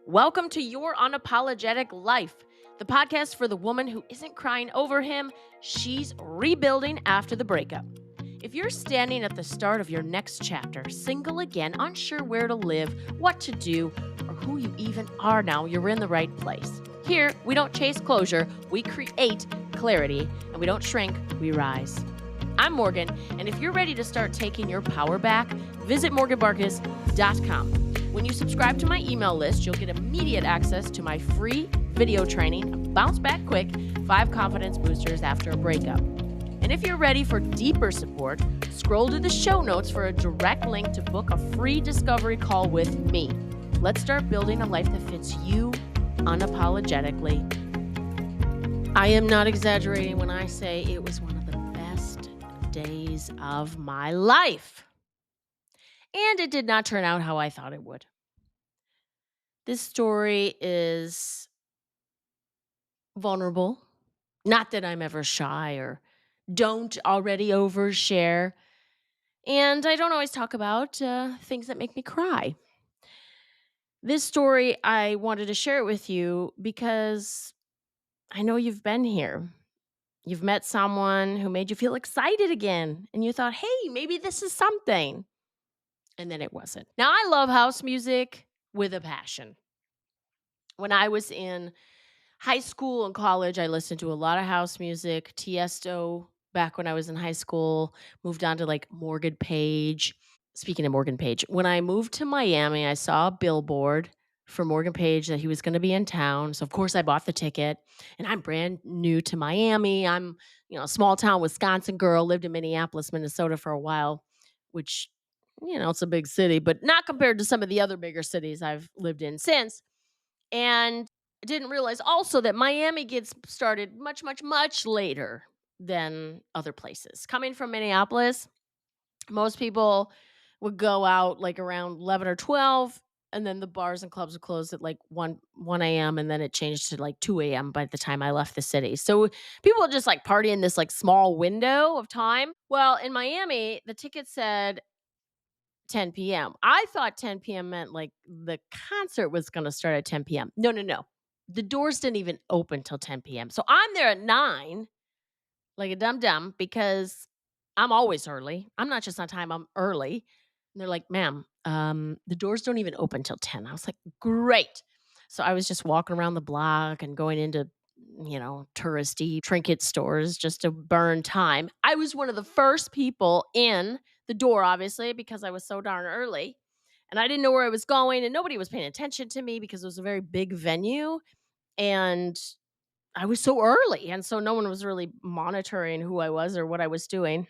Welcome to Your Unapologetic Life, the podcast for the woman who isn't crying over him, she's rebuilding after the breakup. If you're standing at the start of your next chapter, single again, unsure where to live, what to do, or who you even are now, you're in the right place. Here, we don't chase closure, we create clarity, and we don't shrink, we rise. I'm Morgan, and if you're ready to start taking your power back, visit morganbarkis.com. When you subscribe to my email list, you'll get immediate access to my free video training, Bounce Back Quick, 5 confidence boosters after a breakup. And if you're ready for deeper support, scroll to the show notes for a direct link to book a free discovery call with me. Let's start building a life that fits you unapologetically. I am not exaggerating when I say it was one of the best days of my life. And it did not turn out how I thought it would. This story is vulnerable. Not that I'm ever shy or don't already overshare. And I don't always talk about things that make me cry. This story, I wanted to share it with you because I know you've been here. You've met someone who made you feel excited again, and you thought, hey, maybe this is something. And then it wasn't. Now, I love house music with a passion. When I was in high school and college, I listened to a lot of house music, Tiesto back when I was in high school, moved on to like Morgan Page. Speaking of Morgan Page, when I moved to Miami, I saw a billboard for Morgan Page that he was going to be in town. So of course I bought the ticket, and I'm brand new to Miami. I'm, a small town Wisconsin girl, lived in Minneapolis, Minnesota for a while, which, it's a big city, but not compared to some of the other bigger cities I've lived in since. And I didn't realize also that Miami gets started much, much, much later than other places. Coming from Minneapolis, most people would go out like around 11 or 12, and then the bars and clubs would close at like 1 a.m., and then it changed to like 2 a.m. by the time I left the city. So people would just like party in this like small window of time. Well, in Miami, the ticket said 10 p.m. I thought 10 p.m. meant like the concert was going to start at 10 p.m. No, no, no. The doors didn't even open till 10 p.m. So I'm there at 9, like a dum dum, because I'm always early. I'm not just on time, I'm early. And they're like, ma'am, the doors don't even open till 10. I was like, great. So I was just walking around the block and going into, touristy trinket stores just to burn time. I was one of the first people in the door, obviously, because I was so darn early. And I didn't know where I was going, and nobody was paying attention to me because it was a very big venue. And I was so early. And so no one was really monitoring who I was or what I was doing.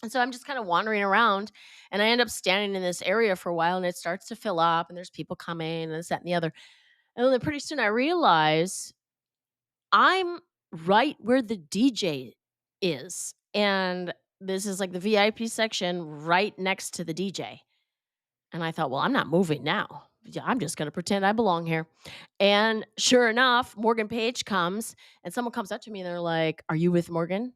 And so I'm just kind of wandering around, and I end up standing in this area for a while, and it starts to fill up, and there's people coming and this, that, and the other. And then pretty soon I realize I'm right where the DJ is. And this is like the VIP section right next to the DJ. And I thought, well, I'm not moving now. Yeah, I'm just going to pretend I belong here. And sure enough, Morgan Page comes, and someone comes up to me and they're like, are you with Morgan?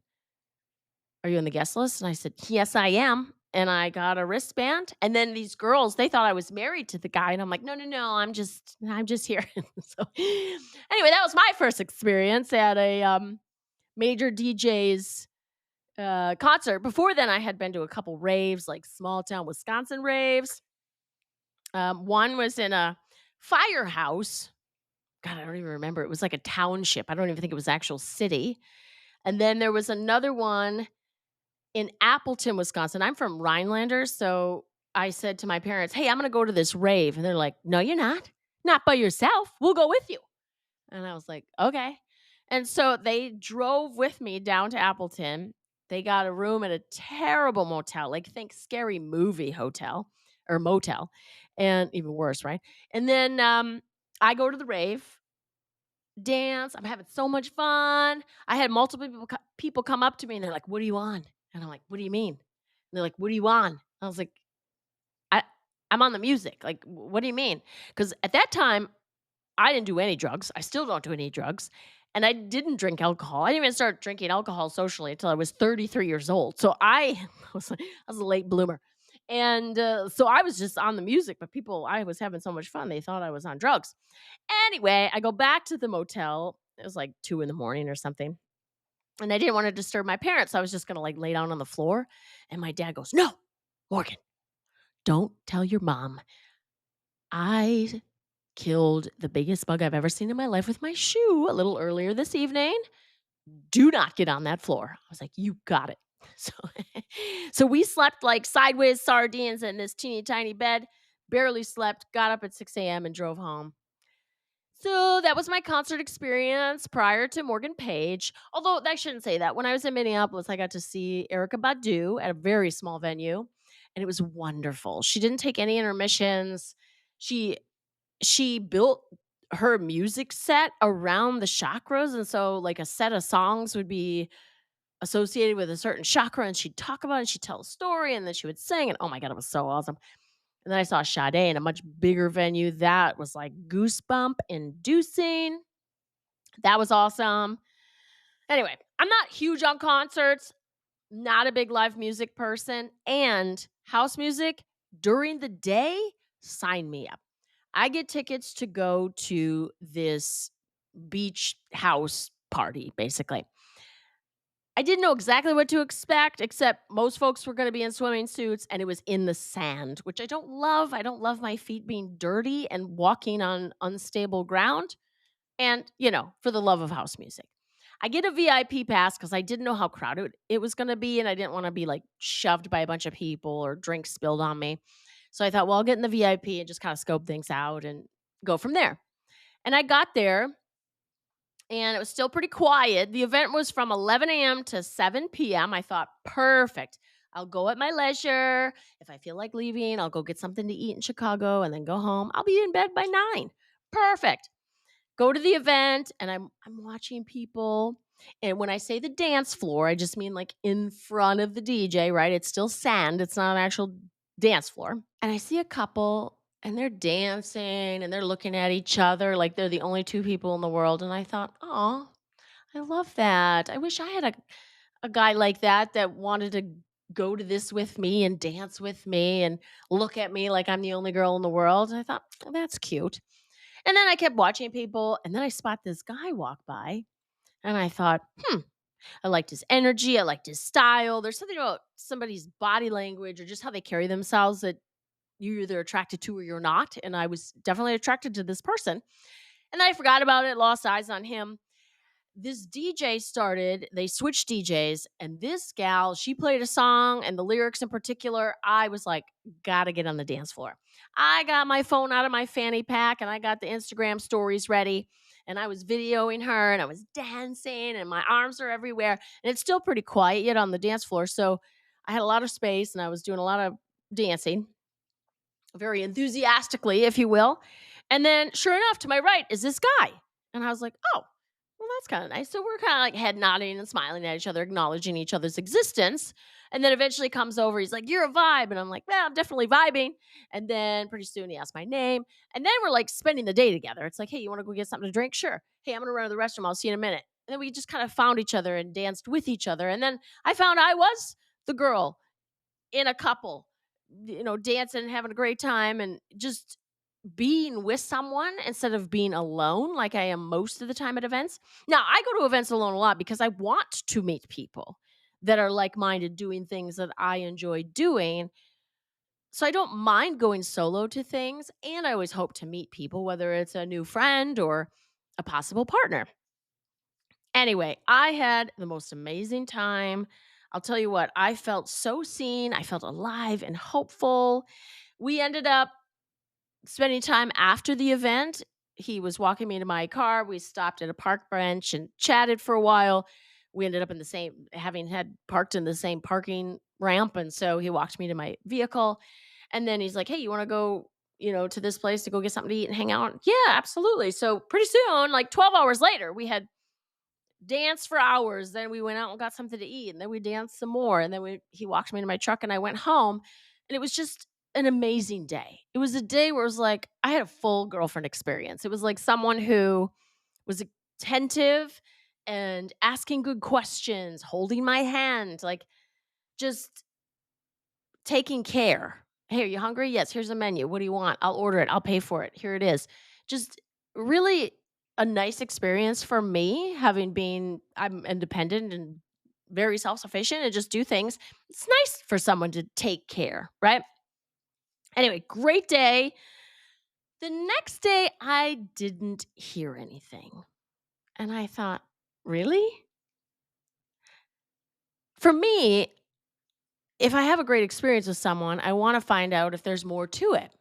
Are you on the guest list? And I said, yes, I am. And I got a wristband. And then these girls, they thought I was married to the guy. And I'm like, no, no, no, I'm just here. So anyway, that was my first experience at a major DJ's concert. Before then, I had been to a couple raves, like small town Wisconsin raves. One was in a firehouse. God, I don't even remember. It was like a township. I don't even think it was actual city. And then there was another one in Appleton, Wisconsin. I'm from Rhinelander, so I said to my parents, "Hey, I'm going to go to this rave." And they're like, "No, you're not. Not by yourself. We'll go with you." And I was like, "Okay." And so they drove with me down to Appleton. They got a room at a terrible motel, like think scary movie hotel or motel, and even worse, right? And then I go to the rave, dance. I'm having so much fun. I had multiple people come up to me and they're like, "What are you on?" And I'm like, "What do you mean?" And they're like, "What are you on?" I was like, I I'm on the music. Like, what do you mean? Because at that time, I didn't do any drugs. I still don't do any drugs. And I didn't drink alcohol. I didn't even start drinking alcohol socially until I was 33 years old. So I was a late bloomer. And so I was just on the music, but I was having so much fun. They thought I was on drugs. Anyway, I go back to the motel. It was like 2 in the morning or something. And I didn't want to disturb my parents. So I was just going to like lay down on the floor. And my dad goes, "No, Morgan, don't tell your mom. I killed the biggest bug I've ever seen in my life with my shoe a little earlier this evening. Do not get on that floor." I was like, "You got it." So, so we slept like sideways sardines in this teeny tiny bed, barely slept, got up at 6 a.m. and drove home. So that was my concert experience prior to Morgan Page. Although I shouldn't say that. When I was in Minneapolis, I got to see Erica Badu at a very small venue, and it was wonderful. She didn't take any intermissions. She she built her music set around the chakras, and so like a set of songs would be associated with a certain chakra, and she'd talk about it, she'd tell a story, and then she would sing, and oh my god, it was so awesome. And then I saw Sade in a much bigger venue that was like goosebump inducing. That was awesome. Anyway, I'm not huge on concerts, not a big live music person, and house music during the day, sign me up. I get tickets to go to this beach house party, basically. I didn't know exactly what to expect, except most folks were gonna be in swimming suits, and it was in the sand, which I don't love. I don't love my feet being dirty and walking on unstable ground, and, for the love of house music. I get a VIP pass because I didn't know how crowded it was gonna be, and I didn't wanna be, like, shoved by a bunch of people or drinks spilled on me. So I thought, "Well, I'll get in the VIP and just kinda scope things out and go from there." And I got there and it was still pretty quiet. The event was from 11 a.m. to 7 p.m. I thought, perfect. I'll go at my leisure. If I feel like leaving, I'll go get something to eat in Chicago and then go home. I'll be in bed by 9. Perfect. Go to the event and I'm watching people. And when I say the dance floor, I just mean like in front of the DJ, right? It's still sand. It's not an actual dance floor. And I see a couple and they're dancing and they're looking at each other like they're the only two people in the world. And I thought, oh, I love that. I wish I had a guy like that wanted to go to this with me and dance with me and look at me like I'm the only girl in the world. I thought, "Oh, that's cute." And then I kept watching people, and then I spot this guy walk by, and I thought, I liked his energy, I liked his style. There's something about somebody's body language or just how they carry themselves that you're either attracted to or you're not. And I was definitely attracted to this person. And then I forgot about it, lost eyes on him. This DJ started, they switched DJs, and this gal, she played a song, and the lyrics in particular, I was like, gotta get on the dance floor. I got my phone out of my fanny pack and I got the Instagram stories ready. And I was videoing her and I was dancing and my arms are everywhere. And it's still pretty quiet yet on the dance floor. So I had a lot of space and I was doing a lot of dancing very enthusiastically, if you will. And then, sure enough, to my right is this guy. And I was like, oh, well, that's kind of nice. So we're kind of like head nodding and smiling at each other, acknowledging each other's existence. And then eventually comes over. He's like, "You're a vibe." And I'm like, "Yeah, I'm definitely vibing." And then pretty soon he asked my name. And then we're like spending the day together. It's like, "Hey, you want to go get something to drink?" "Sure." "Hey, I'm going to run to the restroom. I'll see you in a minute." And then we just kind of found each other and danced with each other. And then I found I was the girl in a couple, dancing and having a great time and just being with someone instead of being alone like I am most of the time at events. Now, I go to events alone a lot because I want to meet people that are like minded doing things that I enjoy doing. So I don't mind going solo to things. And I always hope to meet people, whether it's a new friend or a possible partner. Anyway, I had the most amazing time. I'll tell you what, I felt so seen. I felt alive and hopeful. We ended up spending time after the event. He was walking me to my car. We stopped at a park bench and chatted for a while. We ended up in the same, having had parked in the same parking ramp. And so he walked me to my vehicle. And then he's like, "Hey, you want to go, to this place to go get something to eat and hang out?" "Yeah, absolutely." So pretty soon, like 12 hours later, we had danced for hours. Then we went out and got something to eat, and then we danced some more. And then he walked me to my truck, and I went home. And it was just an amazing day. It was a day where it was like I had a full girlfriend experience. It was like someone who was attentive and asking good questions, holding my hand, like just taking care. "Hey, are you hungry? Yes, here's the menu. What do you want? I'll order it. I'll pay for it. Here it is." Just really a nice experience for me having been I'm independent and very self-sufficient and just do things. It's nice for someone to take care, right? Anyway, great day. The next day I didn't hear anything. And I thought, "Really?" For me, if I have a great experience with someone, I want to find out if there's more to it.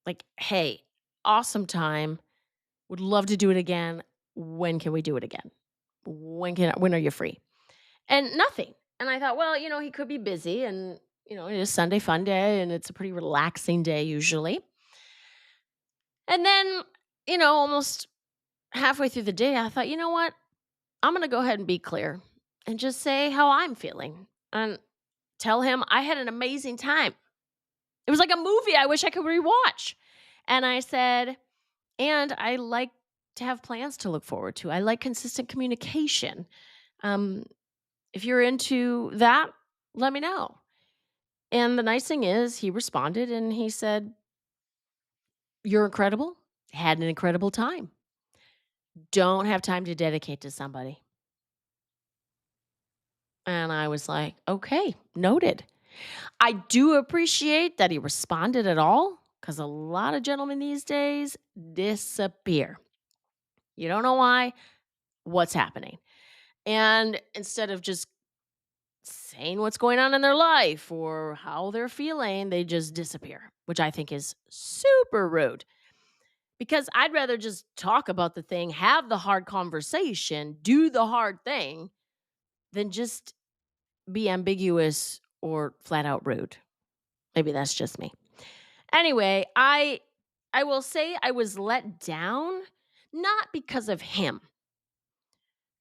Like, "Hey, awesome time. Would love to do it again. When can we do it again? When are you free?" And nothing. And I thought, well, he could be busy and it is Sunday fun day and it's a pretty relaxing day usually. And then, almost halfway through the day, I thought, you know what? I'm going to go ahead and be clear and just say how I'm feeling and tell him I had an amazing time. It was like a movie I wish I could rewatch. And I said, and I like to have plans to look forward to. I like consistent communication. Um, if you're into that, let me know. And the nice thing is, he responded and he said, "You're incredible. Had an incredible time. Don't have time to dedicate to somebody." And I was like, "Okay, noted." I do appreciate that he responded at all because a lot of gentlemen these days disappear. You don't know why, what's happening. And instead of just saying what's going on in their life or how they're feeling, they just disappear, which I think is super rude because I'd rather just talk about the thing, have the hard conversation, do the hard thing than just be ambiguous or flat out rude. Maybe that's just me. Anyway, I will say I was let down not because of him.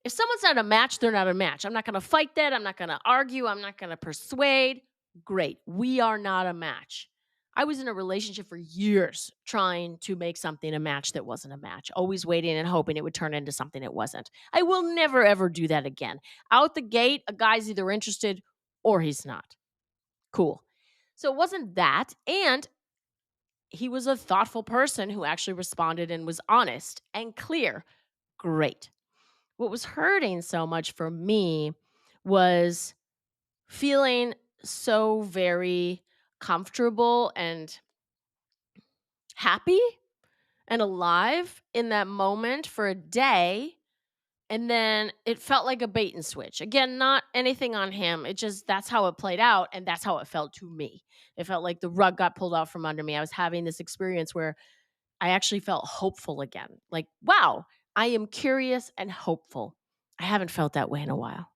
If someone's not a match, they're not a match. I'm not going to fight that. I'm not going to argue. I'm not going to persuade. Great. We are not a match. I was in a relationship for years trying to make something a match that wasn't a match, always waiting and hoping it would turn into something it wasn't. I will never, ever do that again. Out the gate, a guy's either interested or he's not. Cool. So it wasn't that. And he was a thoughtful person who actually responded and was honest and clear. Great. What was hurting so much for me was feeling so very comfortable and happy and alive in that moment for a day. And then it felt like a bait and switch. Again, not anything on him. It just, that's how it played out. And that's how it felt to me. It felt like the rug got pulled out from under me. I was having this experience where I actually felt hopeful again. Like, wow, I am curious and hopeful. I haven't felt that way in a while.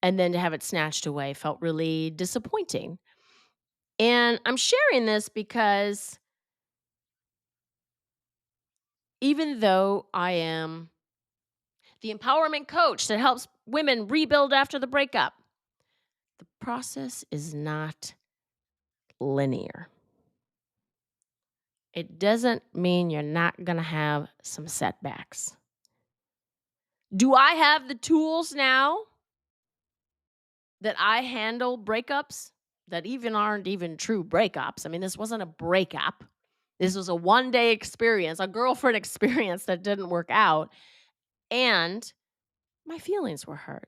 And then to have it snatched away felt really disappointing. And I'm sharing this because even though I am the empowerment coach that helps women rebuild after the breakup, the process is not linear. It doesn't mean you're not going to have some setbacks. Do I have the tools now that I handle breakups that even aren't even true breakups? I mean, this wasn't a breakup. This was a one-day experience, a girlfriend experience that didn't work out. And my feelings were hurt.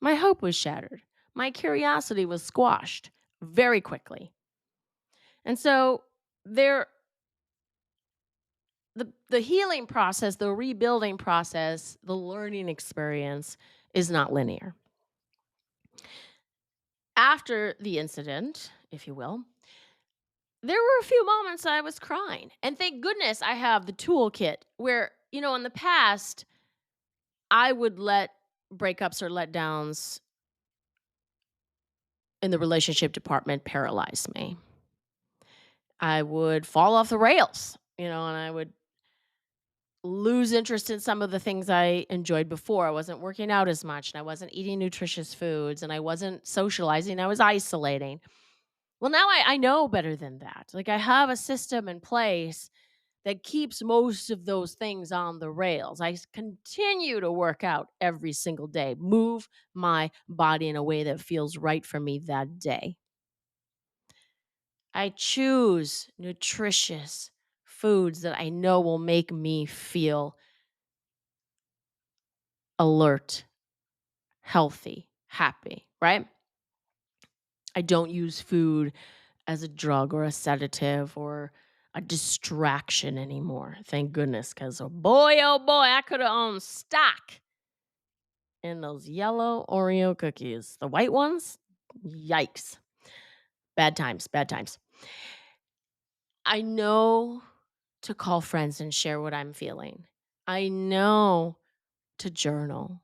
My hope was shattered. My curiosity was squashed very quickly. And so there the healing process, the rebuilding process, the learning experience is not linear. After the incident, if you will, there were a few moments I was crying. And thank goodness I have the toolkit where, in the past, I would let breakups or letdowns in the relationship department paralyze me. I would fall off the rails, and I would lose interest in some of the things I enjoyed before. I wasn't working out as much and I wasn't eating nutritious foods and I wasn't socializing. I was isolating. Well, now I know better than that. Like I have a system in place that keeps most of those things on the rails. Continue to work out every single day, move my body in a way that feels right for me that day. I choose nutritious foods that I know will make me feel alert, healthy, happy, right? I don't use food as a drug or a sedative or a distraction anymore. Thank goodness, because oh boy, I could have owned stock in those yellow Oreo cookies. The white ones, yikes. Bad times, bad times. I know to call friends and share what I'm feeling. I know to journal.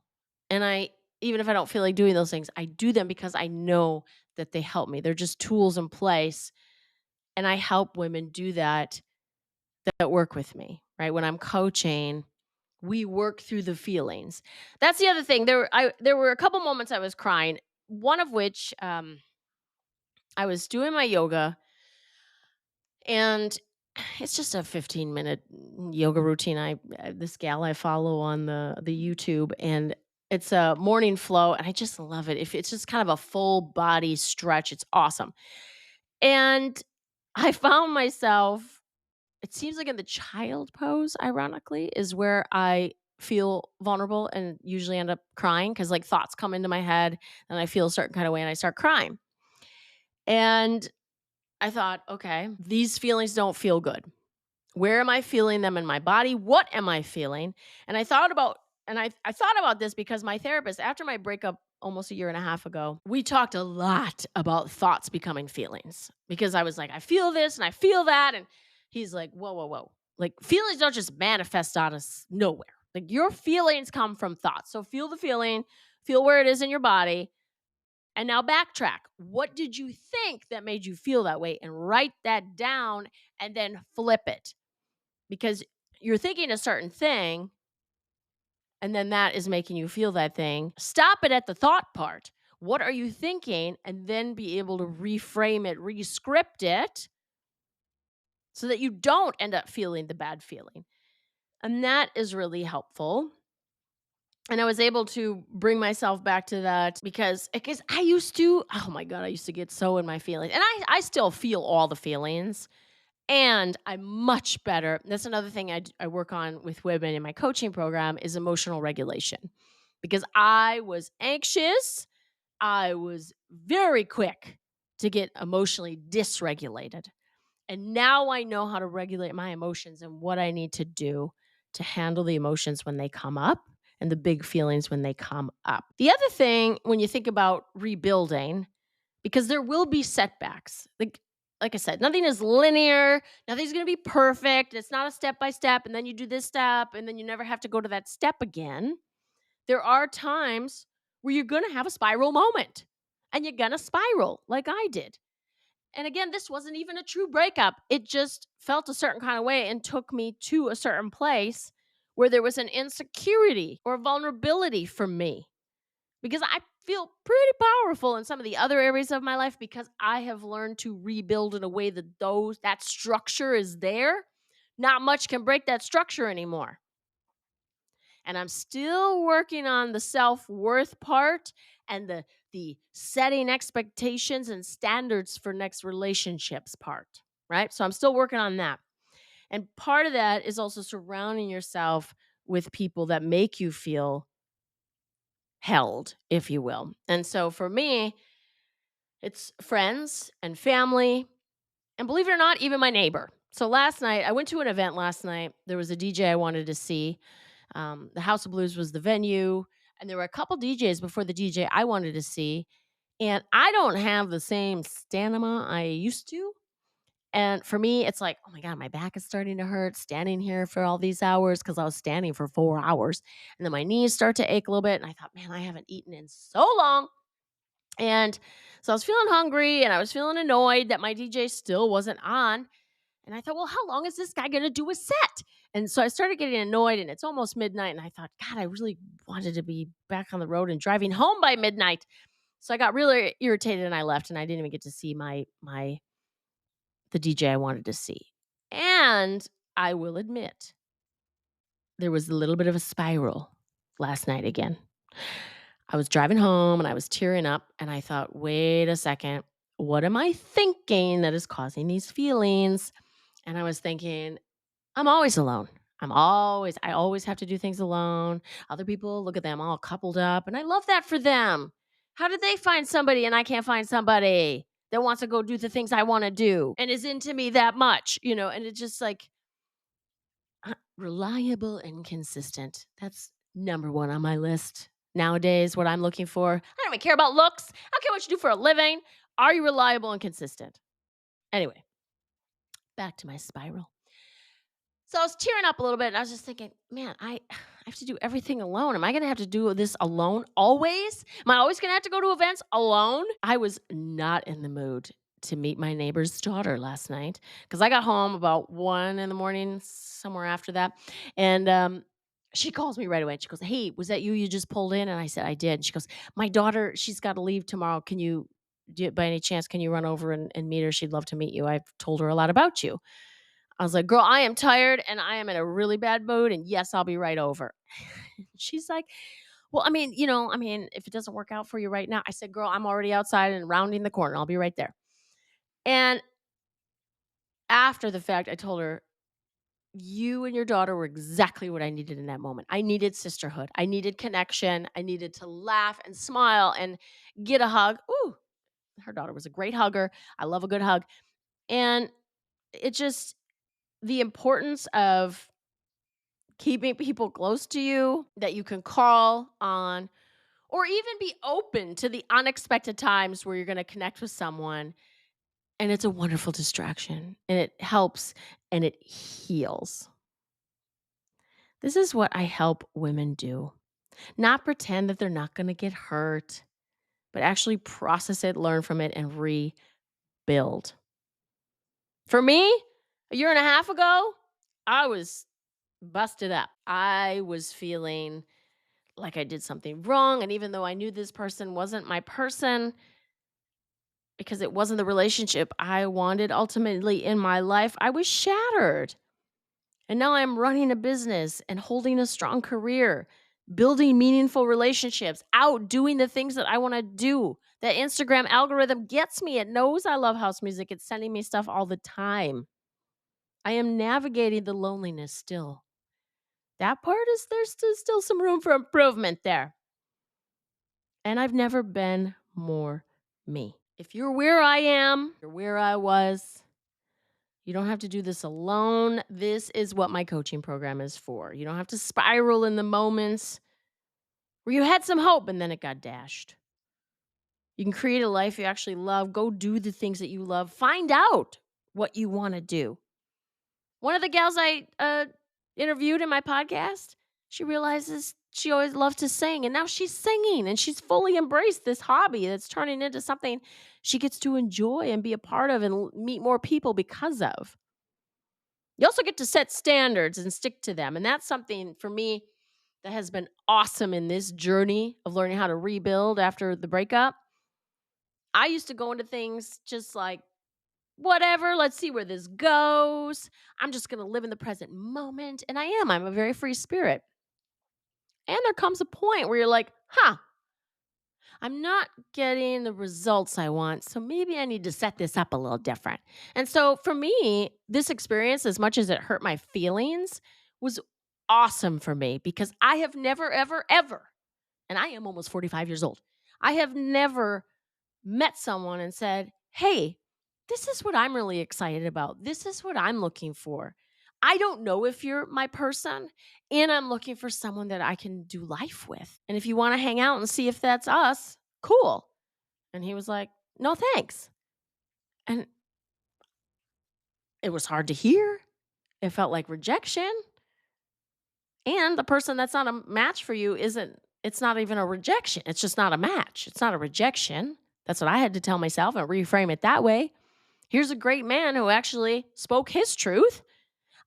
And even if I don't feel like doing those things, I do them because I know that they help me. They're just tools in place. And I help women do that work with me, right? When I'm coaching, we work through the feelings. That's the other thing. There were a couple moments I was crying. One of which I was doing my yoga, and it's just a 15-minute yoga routine. This gal I follow on the YouTube, and it's a morning flow, and I just love it. If it's just kind of a full body stretch, it's awesome. And I found myself, it seems like in the child pose, ironically, is where I feel vulnerable and usually end up crying because like thoughts come into my head and I feel a certain kind of way and I start crying. And I thought, okay, these feelings don't feel good. Where am I feeling them in my body? What am I feeling? And I thought about this because my therapist, after my breakup almost a year and a half ago, we talked a lot about thoughts becoming feelings because I was like, I feel this and I feel that. And he's like, whoa, whoa, whoa. Like feelings don't just manifest out of nowhere. Like your feelings come from thoughts. So feel the feeling, feel where it is in your body. And now backtrack. What did you think that made you feel that way? And write that down and then flip it because you're thinking a certain thing and then that is making you feel that thing. Stop it at the thought part. What are you thinking? And then be able to reframe it, rescript it so that you don't end up feeling the bad feeling. And that is really helpful. And I was able to bring myself back to that because I used to, oh my God, I used to get so in my feelings. And I still feel all the feelings. And I'm much better. That's another thing I work on with women in my coaching program is emotional regulation. Because I was anxious, I was very quick to get emotionally dysregulated. And now I know how to regulate my emotions and what I need to do to handle the emotions when they come up and the big feelings when they come up. The other thing, when you think about rebuilding, because there will be setbacks. Like I said, nothing is linear. Nothing's going to be perfect. It's not a step by step, and then you do this step, and then you never have to go to that step again. There are times where you're going to have a spiral moment, and you're going to spiral like I did. And again, this wasn't even a true breakup. It just felt a certain kind of way and took me to a certain place where there was an insecurity or vulnerability for me because I feel pretty powerful in some of the other areas of my life because I have learned to rebuild in a way that that structure is there. Not much can break that structure anymore. And I'm still working on the self-worth part and the setting expectations and standards for next relationships part, right? So I'm still working on that. And part of that is also surrounding yourself with people that make you feel held, if you will. And so for me, it's friends and family, and believe it or not, even my neighbor. So last night, I went to an event last night. There was a DJ I wanted to see. The House of Blues was the venue, and there were a couple DJs before the DJ I wanted to see. And I don't have the same stamina I used to. And for me, it's like, oh my God, my back is starting to hurt standing here for all these hours because I was standing for 4 hours. And then my knees start to ache a little bit. And I thought, man, I haven't eaten in so long. And so I was feeling hungry and I was feeling annoyed that my DJ still wasn't on. And I thought, well, how long is this guy going to do a set? And so I started getting annoyed and it's almost midnight. And I thought, God, I really wanted to be back on the road and driving home by midnight. So I got really irritated and I left and I didn't even get to see the DJ I wanted to see. And I will admit, there was a little bit of a spiral last night again. I was driving home and I was tearing up, and I thought, wait a second, what am I thinking that is causing these feelings? And I was thinking, I'm always alone. I always have to do things alone. Other people, look at them all coupled up, and I love that for them. How did they find somebody and I can't find somebody that wants to go do the things I want to do and is into me that much, And it's just like reliable and consistent. That's number one on my list nowadays. What I'm looking for. I don't even care about looks. I don't care what you do for a living. Are you reliable and consistent? Anyway, back to my spiral. So I was tearing up a little bit and I was just thinking, man, I have to do everything alone. Am I going to have to do this alone always? Am I always going to have to go to events alone? I was not in the mood to meet my neighbor's daughter last night because I got home about 1 in the morning, somewhere after that. And she calls me right away. She goes, "Hey, was that you? You just pulled in?" And I said, "I did." And she goes, "My daughter, she's got to leave tomorrow. By any chance, can you run over and meet her? She'd love to meet you. I've told her a lot about you." I was like, "Girl, I am tired and I am in a really bad mood. And yes, I'll be right over." She's like, "Well, if it doesn't work out for you right now," I said, "Girl, I'm already outside and rounding the corner. I'll be right there." And after the fact, I told her, "You and your daughter were exactly what I needed in that moment. I needed sisterhood. I needed connection. I needed to laugh and smile and get a hug." Ooh, her daughter was a great hugger. I love a good hug. And it just, the importance of keeping people close to you that you can call on, or even be open to the unexpected times where you're going to connect with someone. And it's a wonderful distraction and it helps and it heals. This is what I help women do. Not pretend that they're not going to get hurt, but actually process it, learn from it, and rebuild. For me, a year and a half ago, I was busted up. I was feeling like I did something wrong. And even though I knew this person wasn't my person, because it wasn't the relationship I wanted ultimately in my life, I was shattered. And now I'm running a business and holding a strong career, building meaningful relationships, out doing the things that I want to do. That Instagram algorithm gets me. It knows I love house music. It's sending me stuff all the time. I am navigating the loneliness still. That part is, there's still some room for improvement there. And I've never been more me. If you're where I am, you're where I was, you don't have to do this alone. This is what my coaching program is for. You don't have to spiral in the moments where you had some hope and then it got dashed. You can create a life you actually love. Go do the things that you love. Find out what you want to do. One of the gals I interviewed in my podcast, she realizes she always loved to sing, and now she's singing, and she's fully embraced this hobby that's turning into something she gets to enjoy and be a part of and meet more people because of. You also get to set standards and stick to them, and that's something for me that has been awesome in this journey of learning how to rebuild after the breakup. I used to go into things just like, whatever, let's see where this goes. I'm just going to live in the present moment. And I am. I'm a very free spirit. And there comes a point where you're like, I'm not getting the results I want. So maybe I need to set this up a little different. And so for me, this experience, as much as it hurt my feelings, was awesome for me because I have never, ever, ever, and I am almost 45 years old, I have never met someone and said, "Hey, this is what I'm really excited about. This is what I'm looking for. I don't know if you're my person, and I'm looking for someone that I can do life with. And if you want to hang out and see if that's us, cool." And he was like, "No, thanks." And it was hard to hear. It felt like rejection. And the person that's not a match for you it's not even a rejection. It's just not a match. It's not a rejection. That's what I had to tell myself and reframe it that way. Here's a great man who actually spoke his truth.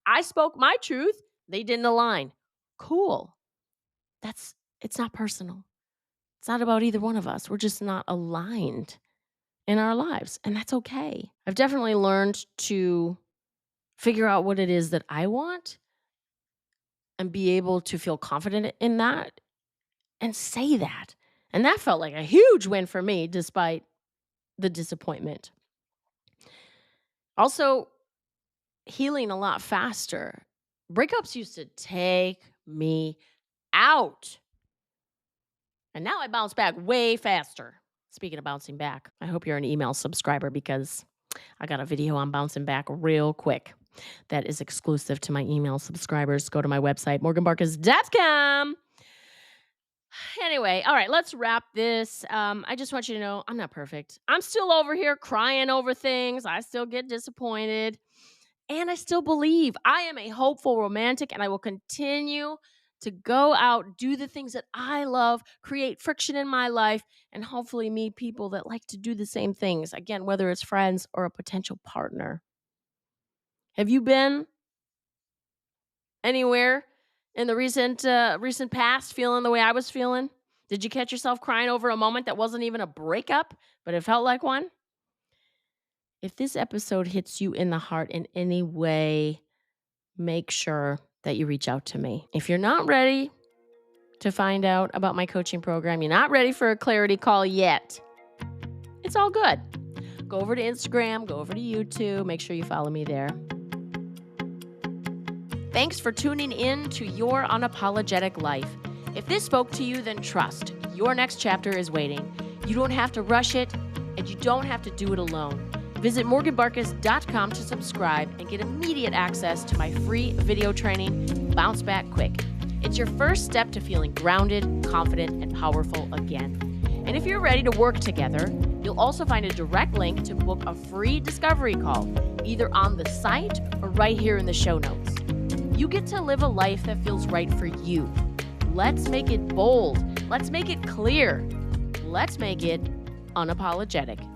I spoke my truth. They didn't align. Cool. It's not personal. It's not about either one of us. We're just not aligned in our lives, and that's okay. I've definitely learned to figure out what it is that I want and be able to feel confident in that and say that. And that felt like a huge win for me despite the disappointment. Also, healing a lot faster. Breakups used to take me out. And now I bounce back way faster. Speaking of bouncing back, I hope you're an email subscriber because I got a video on bouncing back real quick. That is exclusive to my email subscribers. Go to my website, morganbarkis.com. Anyway, all right, let's wrap this. I just want you to know I'm not perfect. I'm still over here crying over things. I still get disappointed. And I still believe I am a hopeful romantic, and I will continue to go out, do the things that I love, create friction in my life, and hopefully meet people that like to do the same things. Again, whether it's friends or a potential partner. Have you been anywhere in the recent past feeling the way I was feeling? Did you catch yourself crying over a moment that wasn't even a breakup, but it felt like one? If this episode hits you in the heart in any way, make sure that you reach out to me. If you're not ready to find out about my coaching program, you're not ready for a clarity call yet, it's all good. Go over to Instagram, go over to YouTube, make sure you follow me there. Thanks for tuning in to Your Unapologetic Life. If this spoke to you, then trust, your next chapter is waiting. You don't have to rush it, and you don't have to do it alone. Visit morganbarkis.com to subscribe and get immediate access to my free video training, Bounce Back Quick. It's your first step to feeling grounded, confident, and powerful again. And if you're ready to work together, you'll also find a direct link to book a free discovery call, either on the site or right here in the show notes. You get to live a life that feels right for you. Let's make it bold. Let's make it clear. Let's make it unapologetic.